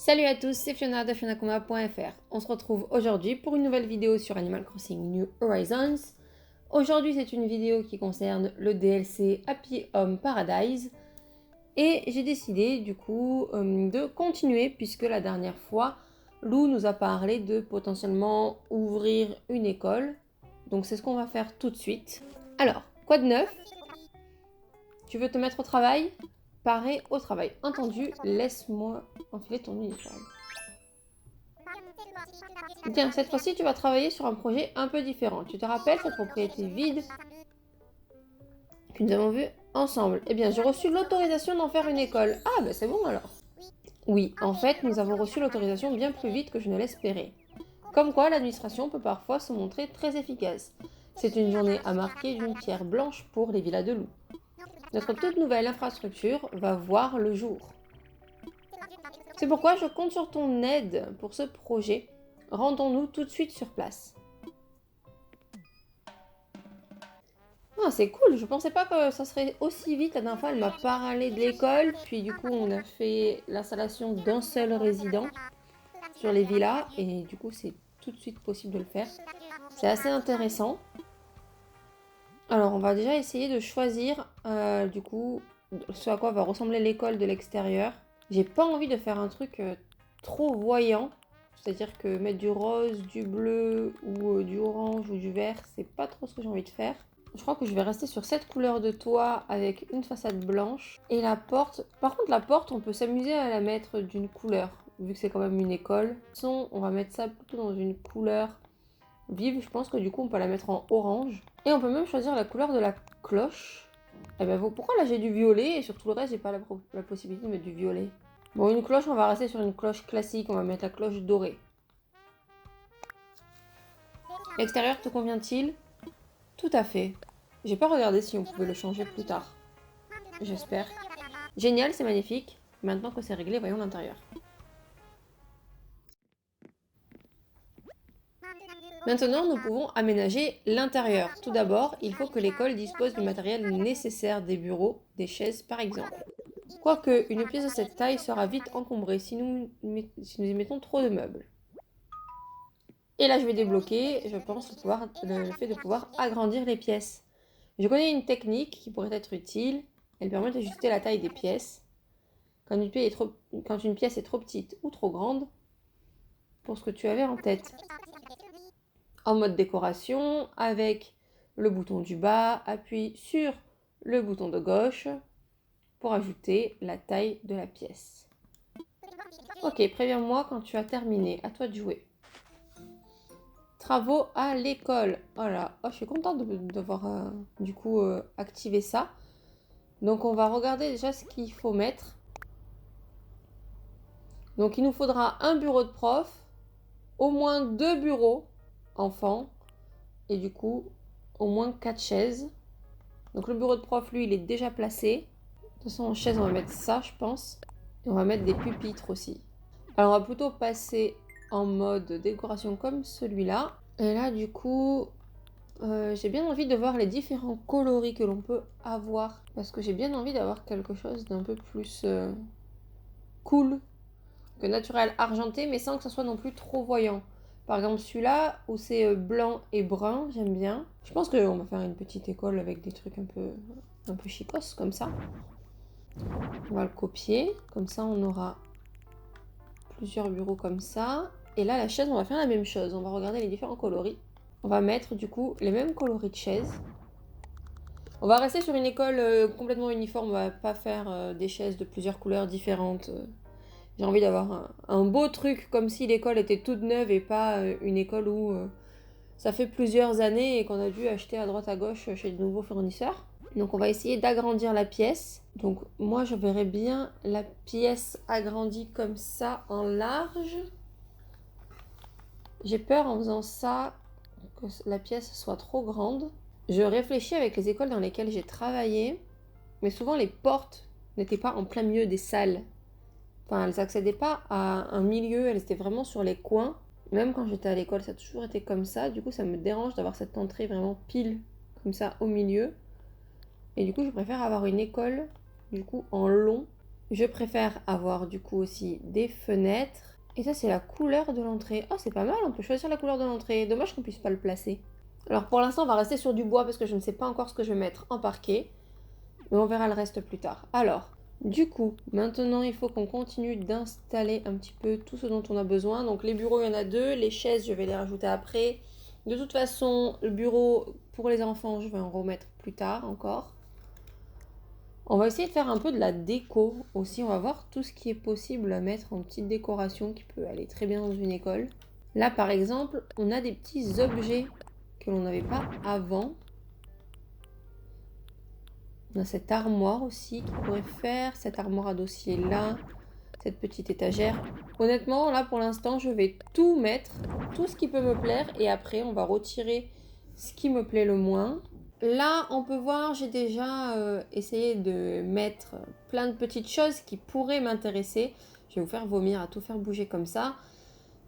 Salut à tous, c'est Fiona de FionaComa.fr. On se retrouve aujourd'hui pour une nouvelle vidéo sur Animal Crossing New Horizons. Aujourd'hui, c'est une vidéo qui concerne le DLC Happy Home Paradise. Et j'ai décidé du coup de continuer puisque la dernière fois, Lou nous a parlé de potentiellement ouvrir une école. Donc c'est ce qu'on va faire tout de suite. Alors, quoi de neuf? Tu veux te mettre au travail? Parer au travail. Entendu, laisse-moi enfiler ton uniforme. Bien, cette fois-ci, tu vas travailler sur un projet un peu différent. Tu te rappelles cette propriété vide que nous avons vue ensemble? Eh bien, j'ai reçu l'autorisation d'en faire une école. Ah, ben c'est bon alors. Oui, en fait, nous avons reçu l'autorisation bien plus vite que je ne l'espérais. Comme quoi, l'administration peut parfois se montrer très efficace. C'est une journée à marquer d'une pierre blanche pour les villas de loups. Notre toute nouvelle infrastructure va voir le jour. C'est pourquoi je compte sur ton aide pour ce projet. Rendons-nous tout de suite sur place. Ah, c'est cool, je pensais pas que ça serait aussi vite. La dernière fois, elle m'a parlé de l'école, puis du coup, on a fait l'installation d'un seul résident sur les villas, et du coup, c'est tout de suite possible de le faire. C'est assez intéressant. Alors, on va déjà essayer de choisir, du coup, ce à quoi va ressembler l'école de l'extérieur. J'ai pas envie de faire un truc trop voyant, c'est-à-dire que mettre du rose, du bleu, ou du orange, ou du vert, c'est pas trop ce que j'ai envie de faire. Je crois que je vais rester sur cette couleur de toit avec une façade blanche. Et la porte, par contre la porte, on peut s'amuser à la mettre d'une couleur, vu que c'est quand même une école. Sinon, on va mettre ça plutôt dans une couleur vive. Je pense que du coup, on peut la mettre en orange. Et on peut même choisir la couleur de la cloche. Et ben pourquoi là j'ai du violet et sur tout le reste, j'ai pas la possibilité de mettre du violet. Bon, une cloche, on va rester sur une cloche classique. On va mettre la cloche dorée. L'extérieur te convient-il? Tout à fait. J'ai pas regardé si on pouvait le changer plus tard. J'espère. Génial, c'est magnifique. Maintenant que c'est réglé, voyons l'intérieur. Maintenant, nous pouvons aménager l'intérieur. Tout d'abord, il faut que l'école dispose du matériel nécessaire, des bureaux, des chaises par exemple. Quoique, une pièce de cette taille sera vite encombrée si nous y mettons trop de meubles. Et là, je vais débloquer, je pense, le fait de pouvoir agrandir les pièces. Je connais une technique qui pourrait être utile. Elle permet d'ajuster la taille des pièces. Quand une pièce est trop petite ou trop grande pour ce que tu avais en tête. En mode décoration, avec le bouton du bas, appuie sur le bouton de gauche pour ajouter la taille de la pièce. Ok, préviens-moi quand tu as terminé, à toi de jouer. Travaux à l'école. Voilà, je suis contente d'avoir du coup activé ça. Donc on va regarder déjà ce qu'il faut mettre. Donc il nous faudra un bureau de prof, au moins 2 bureaux enfants et du coup au moins 4 chaises. Donc le bureau de prof, lui, il est déjà placé. De toute façon, en chaise, on va mettre ça, je pense. Et on va mettre des pupitres aussi. Alors on va plutôt passer en mode décoration comme celui-là. Et là, du coup, j'ai bien envie de voir les différents coloris que l'on peut avoir. Parce que j'ai bien envie d'avoir quelque chose d'un peu plus cool que naturel argenté, mais sans que ça soit non plus trop voyant. Par exemple, celui-là, où c'est blanc et brun, j'aime bien. Je pense qu'on va faire une petite école avec des trucs un peu chicos, comme ça. On va le copier. Comme ça, on aura plusieurs bureaux comme ça. Et là, la chaise, on va faire la même chose. On va regarder les différents coloris. On va mettre, du coup, les mêmes coloris de chaises. On va rester sur une école complètement uniforme. On va pas faire des chaises de plusieurs couleurs différentes. J'ai envie d'avoir un beau truc, comme si l'école était toute neuve et pas une école où ça fait plusieurs années et qu'on a dû acheter à droite à gauche chez de nouveaux fournisseurs. Donc on va essayer d'agrandir la pièce. Donc moi je verrais bien la pièce agrandie comme ça en large. J'ai peur en faisant ça que la pièce soit trop grande. Je réfléchis avec les écoles dans lesquelles j'ai travaillé, mais souvent les portes n'étaient pas en plein milieu des salles. Enfin, elles n'accédaient pas à un milieu, elles étaient vraiment sur les coins. Même quand j'étais à l'école, ça a toujours été comme ça. Du coup, ça me dérange d'avoir cette entrée vraiment pile, comme ça, au milieu. Et du coup, je préfère avoir une école, du coup, en long, Je préfère avoir du coup aussi des fenêtres. Et ça, c'est la couleur de l'entrée. Oh, c'est pas mal, on peut choisir la couleur de l'entrée. Dommage qu'on puisse pas le placer. Alors pour l'instant, on va rester sur du bois parce que je ne sais pas encore ce que je vais mettre en parquet. Mais on verra le reste plus tard. Alors, du coup, maintenant, il faut qu'on continue d'installer un petit peu tout ce dont on a besoin. Donc les bureaux, il y en a 2. Les chaises, je vais les rajouter après. De toute façon, le bureau pour les enfants, je vais en remettre plus tard encore. On va essayer de faire un peu de la déco aussi. On va voir tout ce qui est possible à mettre en petite décoration qui peut aller très bien dans une école. Là, par exemple, on a des petits objets que l'on n'avait pas avant. On a cette armoire aussi qui pourrait faire, cette armoire à dossier là, cette petite étagère. Honnêtement, là pour l'instant, je vais tout mettre, tout ce qui peut me plaire, et après on va retirer ce qui me plaît le moins. Là, on peut voir, j'ai déjà essayé de mettre plein de petites choses qui pourraient m'intéresser. Je vais vous faire vomir à tout faire bouger comme ça.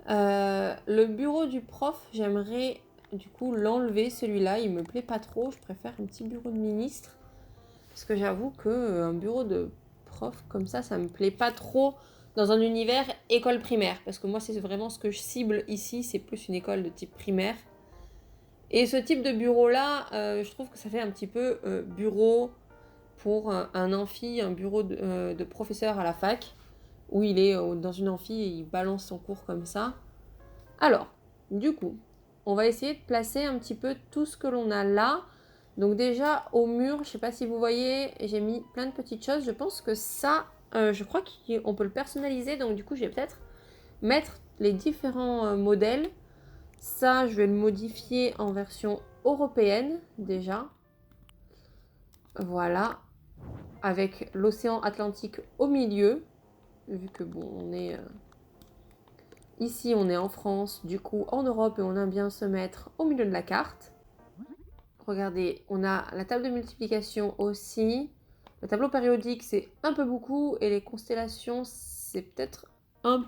Le bureau du prof, j'aimerais du coup l'enlever, celui-là, il me plaît pas trop. Je préfère un petit bureau de ministre. Parce que j'avoue qu'un bureau de prof comme ça me plaît pas trop dans un univers école primaire. Parce que moi, c'est vraiment ce que je cible ici, c'est plus une école de type primaire. Et ce type de bureau-là, je trouve que ça fait un petit peu bureau pour un amphi, un bureau de professeur à la fac, où il est dans une amphi et il balance son cours comme ça. Alors, du coup, on va essayer de placer un petit peu tout ce que l'on a là. Donc déjà, au mur, je ne sais pas si vous voyez, j'ai mis plein de petites choses. Je pense que ça, je crois qu'on peut le personnaliser. Donc du coup, je vais peut-être mettre les différents modèles. Ça, je vais le modifier en version européenne, déjà. Voilà. Avec l'océan Atlantique au milieu. Vu que, bon, on est... ici, on est en France, du coup, en Europe, et on aime bien se mettre au milieu de la carte. Regardez, on a la table de multiplication aussi. Le tableau périodique, c'est un peu beaucoup. Et les constellations, c'est peut-être un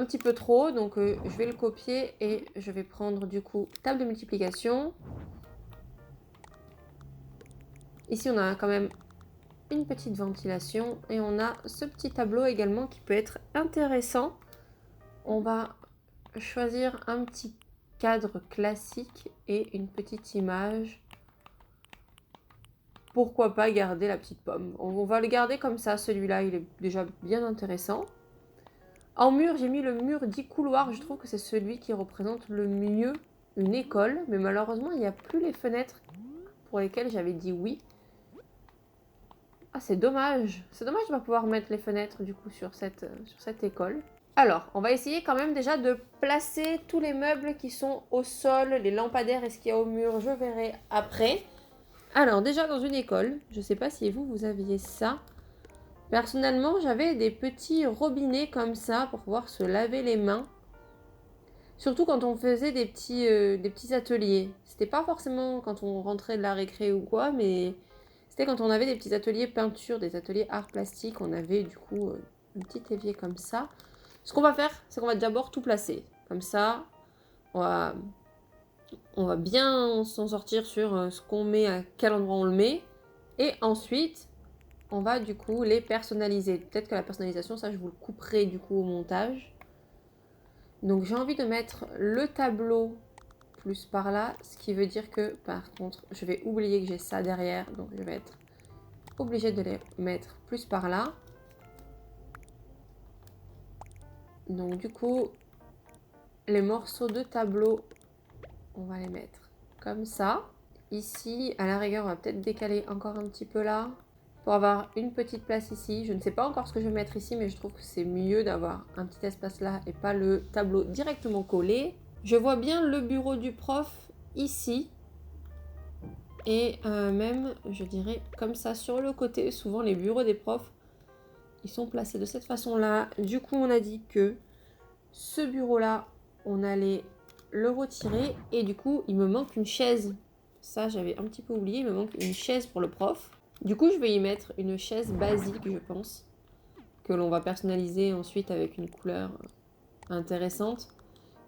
petit peu trop. Donc, je vais le copier et je vais prendre du coup table de multiplication. Ici, on a quand même une petite ventilation. Et on a ce petit tableau également qui peut être intéressant. On va choisir un petit cadre classique et une petite image. Pourquoi pas garder la petite pomme? On va le garder comme ça, celui-là, il est déjà bien intéressant. En mur, j'ai mis le mur 10 couloirs. Je trouve que c'est celui qui représente le mieux une école. Mais malheureusement, il n'y a plus les fenêtres pour lesquelles j'avais dit oui. Ah, c'est dommage. C'est dommage de ne pas pouvoir mettre les fenêtres du coup sur cette école. Alors, on va essayer quand même déjà de placer tous les meubles qui sont au sol, les lampadaires et ce qu'il y a au mur, je verrai après. Alors, déjà dans une école, je ne sais pas si vous aviez ça. Personnellement, j'avais des petits robinets comme ça pour pouvoir se laver les mains. Surtout quand on faisait des petits ateliers. C'était pas forcément quand on rentrait de la récré ou quoi, mais c'était quand on avait des petits ateliers peinture, des ateliers art plastique. On avait du coup un petit évier comme ça. Ce qu'on va faire, c'est qu'on va d'abord tout placer. Comme ça, on va bien s'en sortir sur ce qu'on met, à quel endroit on le met. Et ensuite, on va du coup les personnaliser. Peut-être que la personnalisation, ça je vous le couperai du coup au montage. Donc j'ai envie de mettre le tableau plus par là, ce qui veut dire que par contre, je vais oublier que j'ai ça derrière. Donc je vais être obligée de les mettre plus par là. Donc du coup, les morceaux de tableau, on va les mettre comme ça. Ici, à la rigueur, on va peut-être décaler encore un petit peu là pour avoir une petite place ici. Je ne sais pas encore ce que je vais mettre ici, mais je trouve que c'est mieux d'avoir un petit espace là et pas le tableau directement collé. Je vois bien le bureau du prof ici. Et même, je dirais, comme ça sur le côté. Souvent, les bureaux des profs, ils sont placés de cette façon-là. Du coup, on a dit que ce bureau-là, on allait le retirer. Et du coup, il me manque une chaise. Ça, j'avais un petit peu oublié. Il me manque une chaise pour le prof. Du coup, je vais y mettre une chaise basique, je pense. Que l'on va personnaliser ensuite avec une couleur intéressante.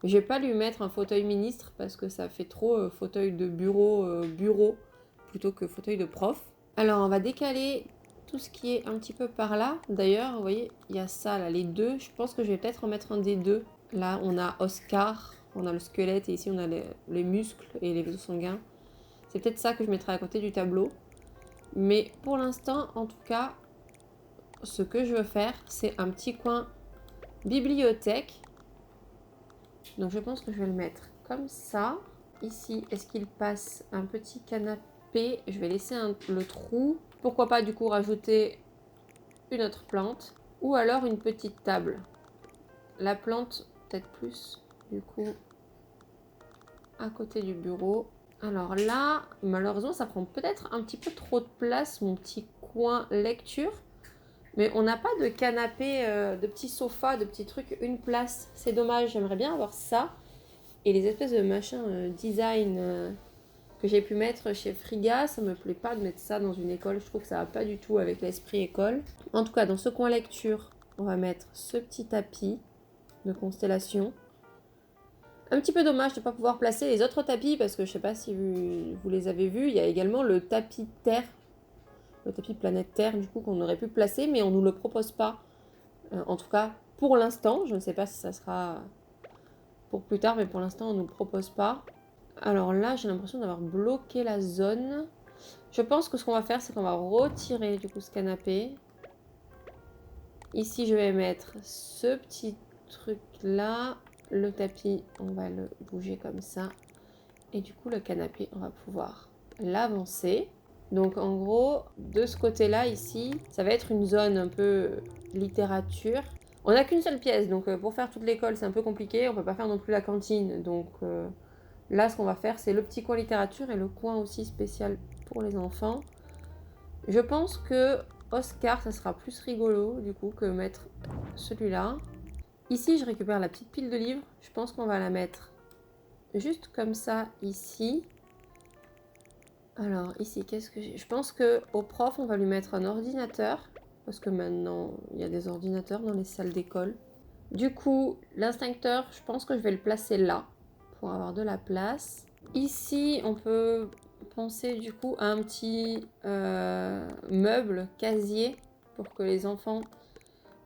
Je vais pas lui mettre un fauteuil ministre parce que ça fait trop fauteuil de bureau plutôt que fauteuil de prof. Alors, on va décaler tout ce qui est un petit peu par là. D'ailleurs, vous voyez, il y a ça là, les deux. Je pense que je vais peut-être en mettre un des deux. Là, on a Oscar, on a le squelette et ici on a les muscles et les vaisseaux sanguins. C'est peut-être ça que je mettrai à côté du tableau. Mais pour l'instant, en tout cas, ce que je veux faire, c'est un petit coin bibliothèque. Donc je pense que je vais le mettre comme ça. Ici, est-ce qu'il passe un petit canapé? Je vais laisser le trou. Pourquoi pas du coup rajouter une autre plante. Ou alors une petite table. La plante, peut-être plus, du coup, à côté du bureau. Alors là, malheureusement, ça prend peut-être un petit peu trop de place, mon petit coin lecture. Mais on n'a pas de canapé, de petits sofas, de petits trucs, une place. C'est dommage, j'aimerais bien avoir ça. Et les espèces de machins design que j'ai pu mettre chez Friga, ça me plaît pas de mettre ça dans une école. Je trouve que ça va pas du tout avec l'esprit école. En tout cas, dans ce coin lecture, on va mettre ce petit tapis de constellation. Un petit peu dommage de ne pas pouvoir placer les autres tapis parce que je sais pas si vous les avez vus. Il y a également le tapis Terre, le tapis planète Terre du coup qu'on aurait pu placer, mais on nous le propose pas. En tout cas, pour l'instant, je ne sais pas si ça sera pour plus tard, mais pour l'instant, on nous le propose pas. Alors là, j'ai l'impression d'avoir bloqué la zone. Je pense que ce qu'on va faire, c'est qu'on va retirer du coup ce canapé. Ici, je vais mettre ce petit truc là. Le tapis, on va le bouger comme ça. Et du coup, le canapé, on va pouvoir l'avancer. Donc en gros, de ce côté-là, ici, ça va être une zone un peu littérature. On n'a qu'une seule pièce, donc pour faire toute l'école, c'est un peu compliqué. On peut pas faire non plus la cantine. Donc là, ce qu'on va faire, c'est le petit coin littérature et le coin aussi spécial pour les enfants. Je pense que Oscar, ça sera plus rigolo, du coup, que mettre celui-là. Ici, je récupère la petite pile de livres. Je pense qu'on va la mettre juste comme ça, ici. Alors, ici, qu'est-ce que j'ai? Je pense qu'au prof, on va lui mettre un ordinateur. Parce que maintenant, il y a des ordinateurs dans les salles d'école. Du coup, l'instincteur, je pense que je vais le placer là. Pour avoir de la place. Ici, on peut penser du coup à un petit meuble, casier. Pour que les enfants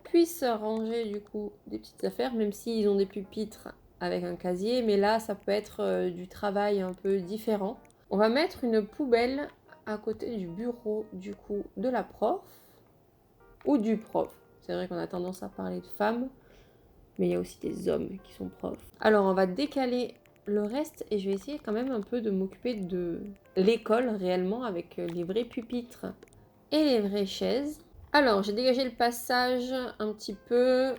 puissent ranger du coup des petites affaires, même s'ils ont des pupitres avec un casier, mais là ça peut être du travail un peu différent. On va mettre une poubelle à côté du bureau du coup de la prof ou du prof. C'est vrai qu'on a tendance à parler de femmes, mais il y a aussi des hommes qui sont profs. Alors on va décaler le reste et je vais essayer quand même un peu de m'occuper de l'école réellement avec les vrais pupitres et les vraies chaises. Alors, j'ai dégagé le passage un petit peu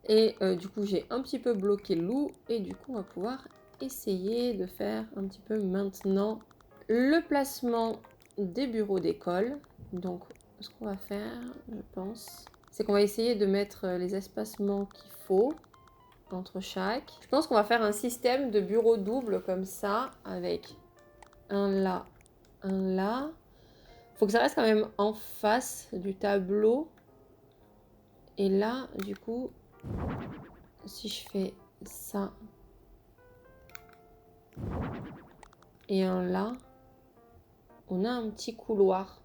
et du coup, j'ai un petit peu bloqué le loup et du coup, on va pouvoir essayer de faire un petit peu maintenant le placement des bureaux d'école. Donc, ce qu'on va faire, je pense, c'est qu'on va essayer de mettre les espacements qu'il faut entre chaque. Je pense qu'on va faire un système de bureaux doubles comme ça avec un là, un là. Faut que ça reste quand même en face du tableau. Et là, du coup, si je fais ça et un là, on a un petit couloir.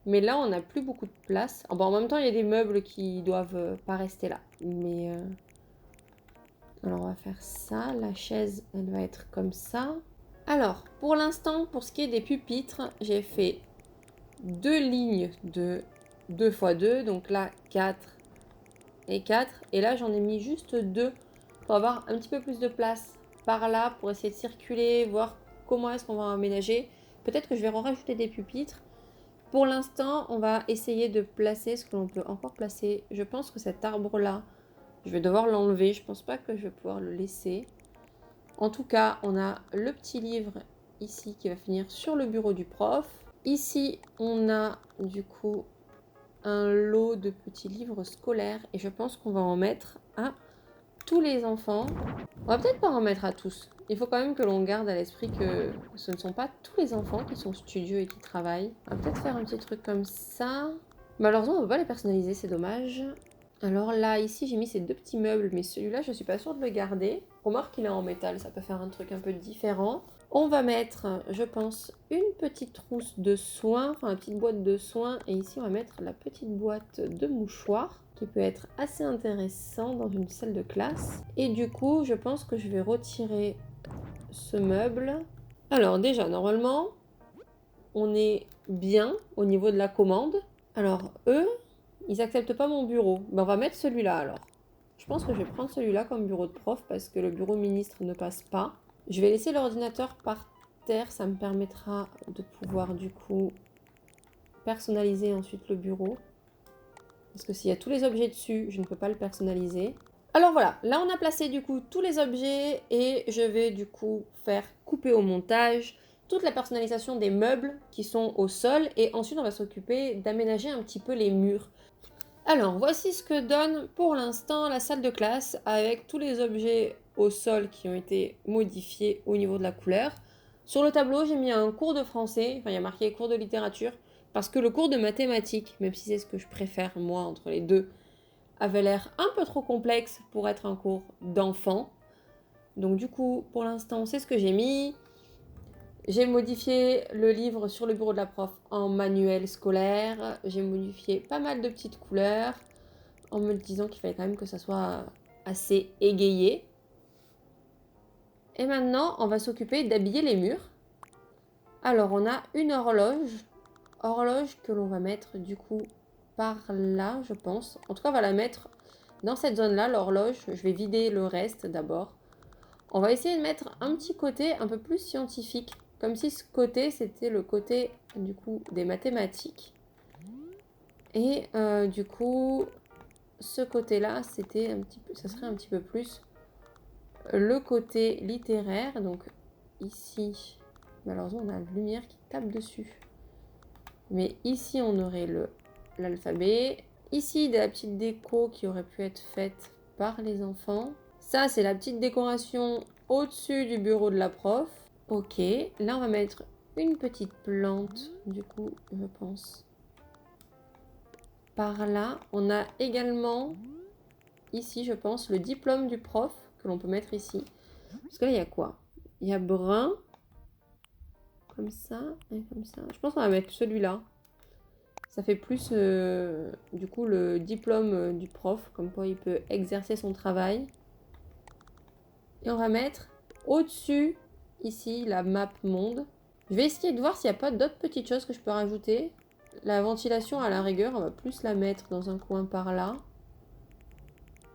Mais là, on n'a plus beaucoup de place. Ah bon, en même temps, il y a des meubles qui doivent pas rester là. Mais alors, on va faire ça. La chaise, elle va être comme ça. Alors, pour l'instant, pour ce qui est des pupitres, j'ai fait 2 lignes de 2 x 2. Donc là, 4 et 4. Et là, j'en ai mis juste 2 pour avoir un petit peu plus de place par là, pour essayer de circuler, voir comment est-ce qu'on va aménager. Peut-être que je vais rajouter des pupitres. Pour l'instant, on va essayer de placer ce que l'on peut encore placer. Je pense que cet arbre-là, je vais devoir l'enlever. Je pense pas que je vais pouvoir le laisser. En tout cas, on a le petit livre ici qui va finir sur le bureau du prof. Ici, on a du coup un lot de petits livres scolaires et je pense qu'on va en mettre à tous les enfants. On va peut-être pas en mettre à tous. Il faut quand même que l'on garde à l'esprit que ce ne sont pas tous les enfants qui sont studieux et qui travaillent. On va peut-être faire un petit truc comme ça. Malheureusement, on ne peut pas les personnaliser, c'est dommage. Alors là, ici, j'ai mis ces 2 petits meubles, mais celui-là, je suis pas sûre de le garder. Remarque qu'il est en métal, ça peut faire un truc un peu différent. On va mettre, je pense, une petite trousse de soins, enfin une petite boîte de soins. Et ici, on va mettre la petite boîte de mouchoirs qui peut être assez intéressant dans une salle de classe. Et du coup, je pense que je vais retirer ce meuble. Alors déjà, normalement, on est bien au niveau de la commande. Alors eux, ils acceptent pas mon bureau. Ben, on va mettre celui-là alors. Je pense que je vais prendre celui-là comme bureau de prof parce que le bureau ministre ne passe pas. Je vais laisser l'ordinateur par terre, ça me permettra de pouvoir du coup personnaliser ensuite le bureau. Parce que s'il y a tous les objets dessus, je ne peux pas le personnaliser. Alors voilà, là on a placé du coup tous les objets et je vais du coup faire couper au montage toute la personnalisation des meubles qui sont au sol et ensuite on va s'occuper d'aménager un petit peu les murs. Alors voici ce que donne pour l'instant la salle de classe avec tous les objets au sol qui ont été modifiés au niveau de la couleur. Sur le tableau j'ai mis un cours de français, enfin il y a marqué cours de littérature, parce que le cours de mathématiques, même si c'est ce que je préfère moi entre les deux, avait l'air un peu trop complexe pour être un cours d'enfant. Donc du coup, pour l'instant, c'est ce que j'ai mis. J'ai modifié le livre sur le bureau de la prof en manuel scolaire. J'ai modifié pas mal de petites couleurs en me disant qu'il fallait quand même que ça soit assez égayé. Et maintenant, on va s'occuper d'habiller les murs. Alors, on a une horloge que l'on va mettre du coup par là, je pense. En tout cas, on va la mettre dans cette zone-là, l'horloge. Je vais vider le reste d'abord. On va essayer de mettre un petit côté un peu plus scientifique, comme si ce côté, c'était le côté du coup des mathématiques. Et du coup, ce côté-là, c'était un petit peu, ça serait un petit peu plus le côté littéraire. Donc ici, malheureusement, on a la lumière qui tape dessus. Mais ici, on aurait l'alphabet. Ici, de la petite déco qui aurait pu être faite par les enfants. Ça, c'est la petite décoration au-dessus du bureau de la prof. Ok, là, on va mettre une petite plante, du coup, je pense. Par là, on a également, ici, je pense, le diplôme du prof que l'on peut mettre ici. Parce que là, il y a quoi? Il y a brun, comme ça, et comme ça. Je pense qu'on va mettre celui-là. Ça fait plus, du coup, le diplôme du prof, comme quoi il peut exercer son travail. Et on va mettre au-dessus, ici, la map monde. Je vais essayer de voir s'il n'y a pas d'autres petites choses que je peux rajouter. La ventilation, à la rigueur, on va plus la mettre dans un coin par là.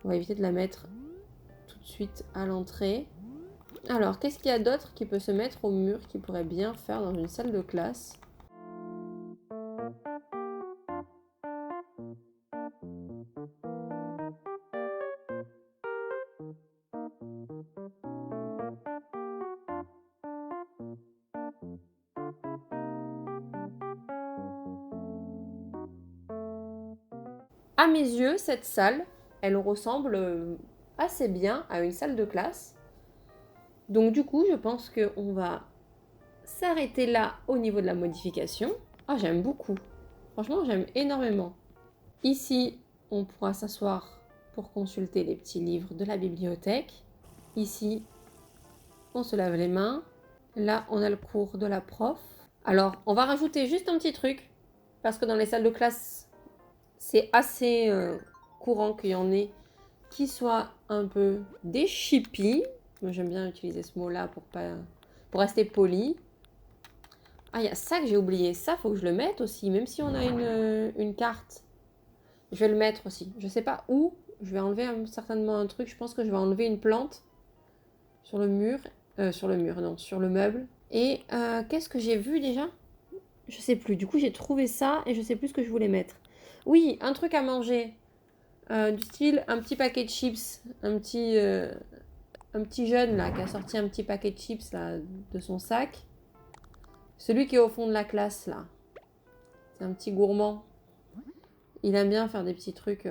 On va éviter de la mettre tout de suite à l'entrée. Alors, qu'est-ce qu'il y a d'autre qui peut se mettre au mur qui pourrait bien faire dans une salle de classe ? À mes yeux, cette salle, elle ressemble assez bien à une salle de classe. Donc du coup, je pense qu'on va s'arrêter là au niveau de la modification. Ah, j'aime beaucoup. Franchement, j'aime énormément. Ici, on pourra s'asseoir pour consulter les petits livres de la bibliothèque. Ici, on se lave les mains. Là, on a le cours de la prof. Alors, on va rajouter juste un petit truc, parce que dans les salles de classe, c'est assez courant qu'il y en ait qui soient un peu des chippies. Moi, j'aime bien utiliser ce mot-là pour rester poli. Ah, il y a ça que j'ai oublié. Ça, faut que je le mette aussi, même si on a une carte. Je vais le mettre aussi. Je sais pas où. Je vais enlever certainement un truc. Je pense que je vais enlever une plante sur le mur. Sur le mur, non, sur le meuble. Et qu'est-ce que j'ai vu déjà ? Je sais plus. Du coup, j'ai trouvé ça et je sais plus ce que je voulais mettre. Oui, un truc à manger. Du style un petit paquet de chips. Un petit jeune là qui a sorti un petit paquet de chips là, de son sac. Celui qui est au fond de la classe là. C'est un petit gourmand. Il aime bien faire des petits trucs.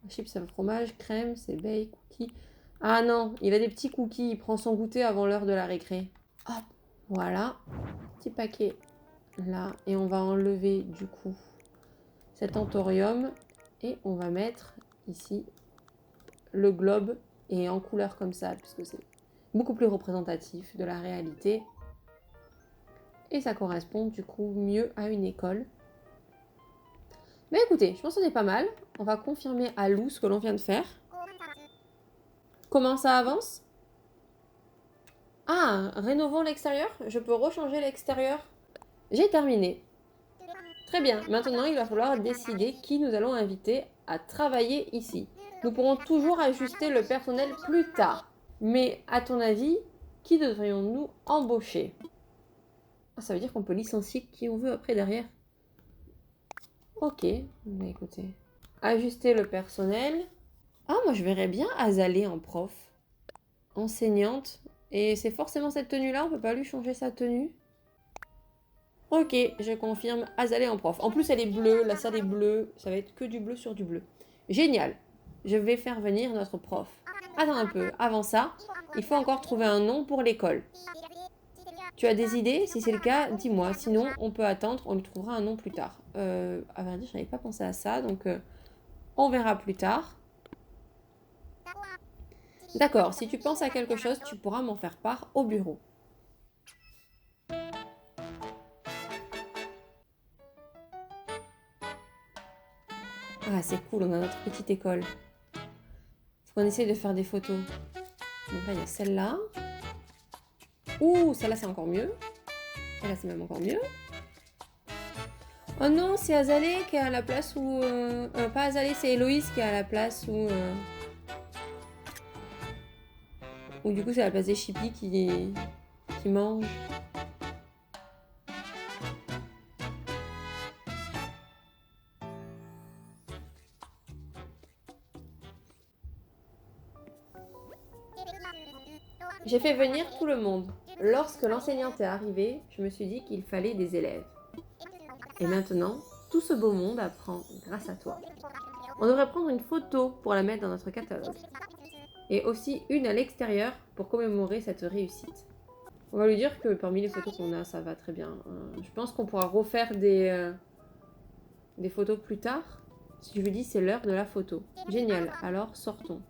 Chips à fromage, crème, c'est bake, cookies. Ah non, il a des petits cookies. Il prend son goûter avant l'heure de la récré. Hop, voilà. Petit paquet là. Et on va enlever du coup cet anthorium. Et on va mettre ici le globe. Et en couleur comme ça, puisque c'est beaucoup plus représentatif de la réalité. Et ça correspond du coup mieux à une école. Mais écoutez, je pense qu'on est pas mal. On va confirmer à Lou ce que l'on vient de faire. Comment ça avance? Ah, rénovons l'extérieur. Je peux rechanger l'extérieur. J'ai terminé. Très bien. Maintenant, il va falloir décider qui nous allons inviter à travailler ici. Nous pourrons toujours ajuster le personnel plus tard. Mais à ton avis, qui devrions-nous embaucher? Ah, ça veut dire qu'on peut licencier qui on veut après derrière. Ok, mais écoutez. Ajuster le personnel. Ah, moi je verrais bien Azalée en prof. Enseignante. Et c'est forcément cette tenue-là, on peut pas lui changer sa tenue. Ok, je confirme Azalée en prof. En plus, elle est bleue, la salle est bleue. Ça va être que du bleu sur du bleu. Génial. Je vais faire venir notre prof. Attends un peu. Avant ça, il faut encore trouver un nom pour l'école. Tu as des idées? Si c'est le cas, dis-moi. Sinon, on peut attendre. On lui trouvera un nom plus tard. À vrai dire, je n'avais pas pensé à ça. Donc, on verra plus tard. D'accord. Si tu penses à quelque chose, tu pourras m'en faire part au bureau. Ah, c'est cool. On a notre petite école. Faut qu'on essaye de faire des photos. Donc là, il y a celle-là. Ouh, celle-là, c'est encore mieux. Et là, c'est même encore mieux. Oh non, c'est Azalée qui est à la place où... pas Azalée, c'est Héloïse qui est à la place où... Où du coup, c'est la place des chippies qui mangent. J'ai fait venir tout le monde. Lorsque l'enseignante est arrivée, je me suis dit qu'il fallait des élèves. Et maintenant, tout ce beau monde apprend grâce à toi. On devrait prendre une photo pour la mettre dans notre catalogue. Et aussi une à l'extérieur pour commémorer cette réussite. On va lui dire que parmi les photos qu'on a, ça va très bien. Je pense qu'on pourra refaire des photos plus tard. Si je lui dis, c'est l'heure de la photo. Génial, alors sortons.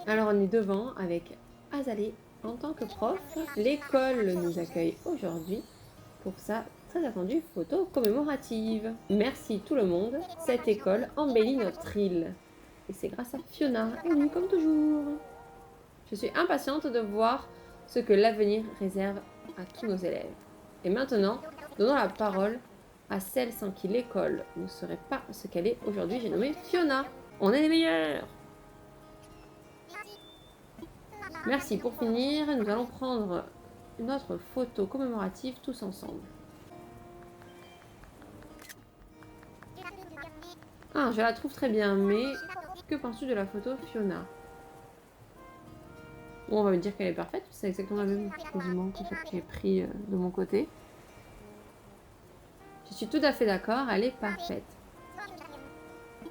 Alors on est devant avec Azalée en tant que prof. L'école nous accueille aujourd'hui pour sa très attendue photo commémorative. Merci tout le monde, cette école embellit notre île. Et c'est grâce à Fiona, et oui comme toujours. Je suis impatiente de voir ce que l'avenir réserve à tous nos élèves. Et maintenant, donnons la parole à celle sans qui l'école ne serait pas ce qu'elle est aujourd'hui. J'ai nommé Fiona. On est les meilleurs! Merci. Pour finir, nous allons prendre notre photo commémorative tous ensemble. Ah, je la trouve très bien, mais que penses-tu de la photo Fiona? Bon, on va me dire qu'elle est parfaite, c'est exactement la même quasiment que celle que j'ai pris de mon côté. Je suis tout à fait d'accord, elle est parfaite.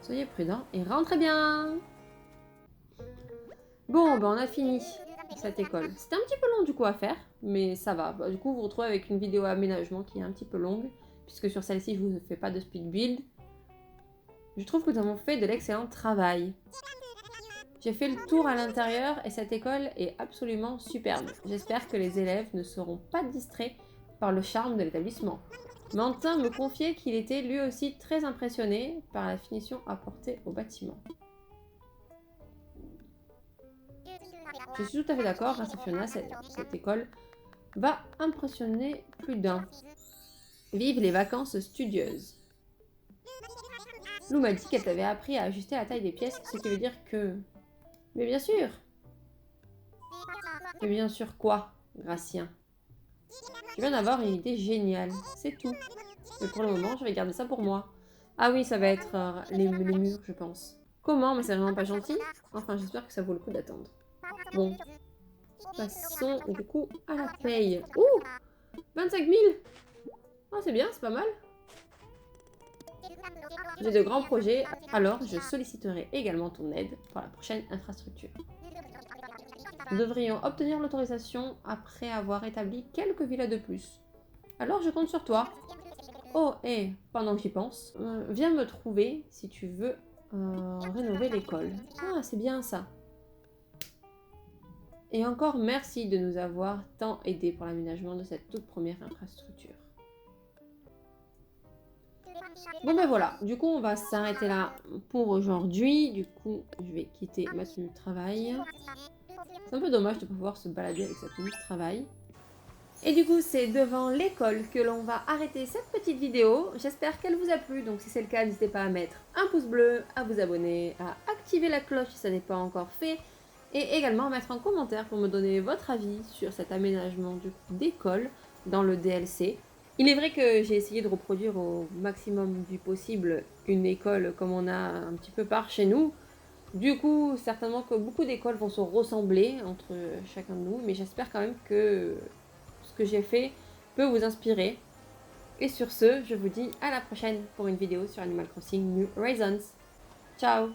Soyez prudents et rentrez bien! Bon, ben on a fini cette école. C'était un petit peu long du coup à faire, mais ça va. Du coup, vous vous retrouvez avec une vidéo aménagement qui est un petit peu longue, puisque sur celle-ci, je ne vous fais pas de speed build. Je trouve que nous avons fait de l'excellent travail. J'ai fait le tour à l'intérieur et cette école est absolument superbe. J'espère que les élèves ne seront pas distraits par le charme de l'établissement. Mantin me confiait qu'il était lui aussi très impressionné par la finition apportée au bâtiment. Je suis tout à fait d'accord, grâce à Fiona, cette école va impressionner plus d'un. Vive les vacances studieuses. Lou m'a dit qu'elle t'avait appris à ajuster la taille des pièces, ce qui veut dire que... Mais bien sûr! Mais bien sûr quoi, Gratien? Je viens d'avoir une idée géniale, c'est tout. Mais pour le moment, je vais garder ça pour moi. Ah oui, ça va être les murs, je pense. Comment? Mais c'est vraiment pas gentil. Enfin, j'espère que ça vaut le coup d'attendre. Bon. Passons du coup à la paye. Ouh! 25 000! Oh, c'est bien, c'est pas mal. J'ai de grands projets, alors je solliciterai également ton aide pour la prochaine infrastructure. Nous devrions obtenir l'autorisation après avoir établi quelques villas de plus. Alors je compte sur toi. Oh, et pendant que j'y pense, viens me trouver si tu veux rénover l'école. Ah, c'est bien ça. Et encore merci de nous avoir tant aidés pour l'aménagement de cette toute première infrastructure. Bon ben voilà, du coup on va s'arrêter là pour aujourd'hui. Du coup je vais quitter ma tenue de travail. C'est un peu dommage de pouvoir se balader avec sa tenue de travail. Et du coup c'est devant l'école que l'on va arrêter cette petite vidéo. J'espère qu'elle vous a plu, donc si c'est le cas n'hésitez pas à mettre un pouce bleu, à vous abonner, à activer la cloche si ça n'est pas encore fait. Et également mettre un commentaire pour me donner votre avis sur cet aménagement d'école dans le DLC. Il est vrai que j'ai essayé de reproduire au maximum du possible une école comme on a un petit peu par chez nous. Du coup, certainement que beaucoup d'écoles vont se ressembler entre chacun de nous, mais j'espère quand même que ce que j'ai fait peut vous inspirer. Et sur ce, je vous dis à la prochaine pour une vidéo sur Animal Crossing New Horizons. Ciao!